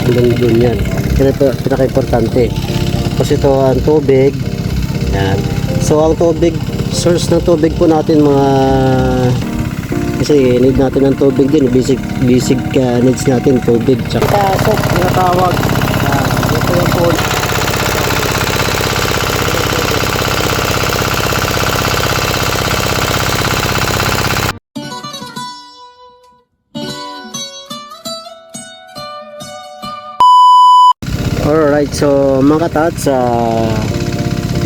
hanggang dun yan. Yan ito pinaka-importante. Tapos ito ang tubig. Yan. So ang tubig, source ng tubig po natin mga, kasi need natin ng tubig din, basic needs natin tubig. Tsaka tasok, tinatawag. Ito yung po. Alright, so mga katats,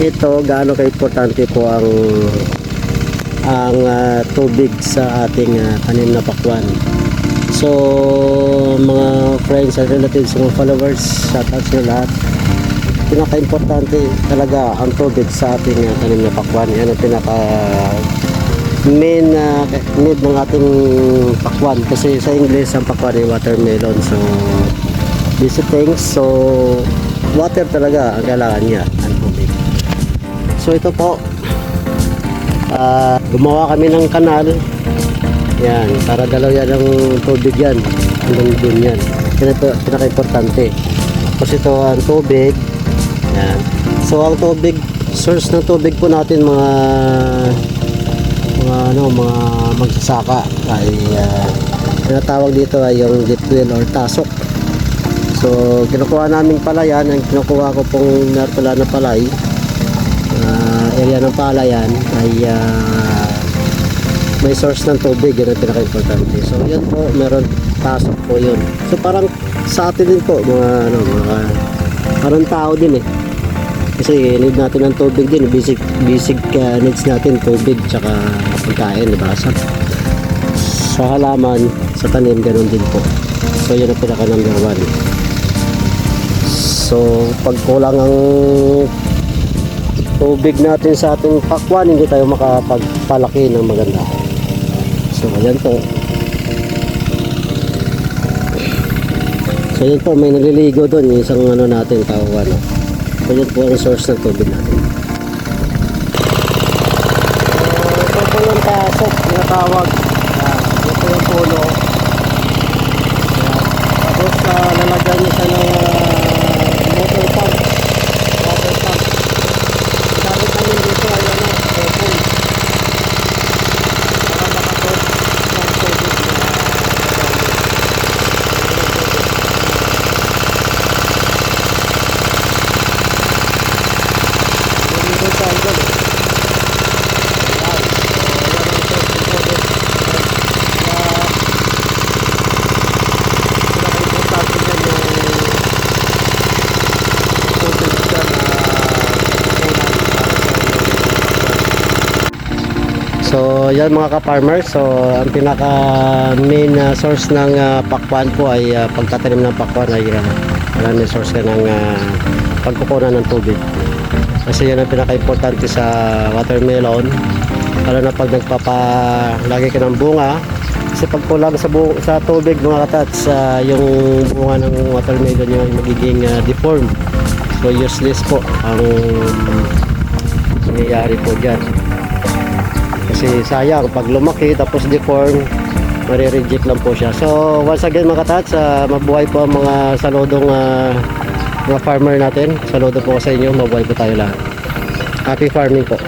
ito gaano ka-importante po ang tubig sa ating tanim na pakwan. So mga friends and relatives, mga followers, shoutouts na lahat. Pinaka-importante talaga ang tubig sa ating tanim na pakwan. Yan ang pinaka main need ng ating pakwan, kasi sa English ang pakwan ay watermelon. So these things, so water talaga ang kailangan niya, ang tubig. So ito po, gumawa kami ng kanal yan, para dalaw yan ng tubig yan hanggang dun yan. Yan ito pinaka-importante. Tapos ito ang tubig yan. So ang tubig, source ng tubig po natin mga magsasaka ay tinatawag dito ay yung deep well or tasok. So kinukuha namin palayan, ang kinukuha ko pong narpala na palay, area ng palayan ay may source ng tubig. Yan ang pinaka-importante. So yun po, meron tasok po yun. So parang sa atin din po mga parang tao din kasi need natin ng tubig din, basic needs natin tubig tsaka pagkain, diba? Sa halaman, sa tanim, ganun din po. So yun ang pinaka number 1. So pag kulang ang tubig natin sa ating pakwan, hindi tayo makapagpalaki ng maganda. So ayan po. So yun po, may naliligo doon, isang natin tawag. So yun po ang source ng tubig natin. So ito po yung tasok, tinatawag. Ito yung puno. Tapos lalagyan niya siya ng water pump. Gamit namin dito ay open. Para makapot ng tubig na So yan mga ka-farmers, so ang pinaka main source ng pakwan po ay pagtatanim ng pakwan ay may source ka ng pagkukunan ng tubig. Kasi yan ang pinaka-importante sa watermelon, lalo na pag lagi ka ng bunga. Kasi pag kulang sa tubig mga katats, yung bunga ng watermelon yung magiging deformed. So useless po ang nangyayari po dyan. Kasi sayang pag lumaki tapos deform, mare-reject lang po siya. So once again mga katats, mabuhay po ang mga saludong mga farmer natin. Saludo po sa inyo, mabuhay po tayo lahat. Happy farming po.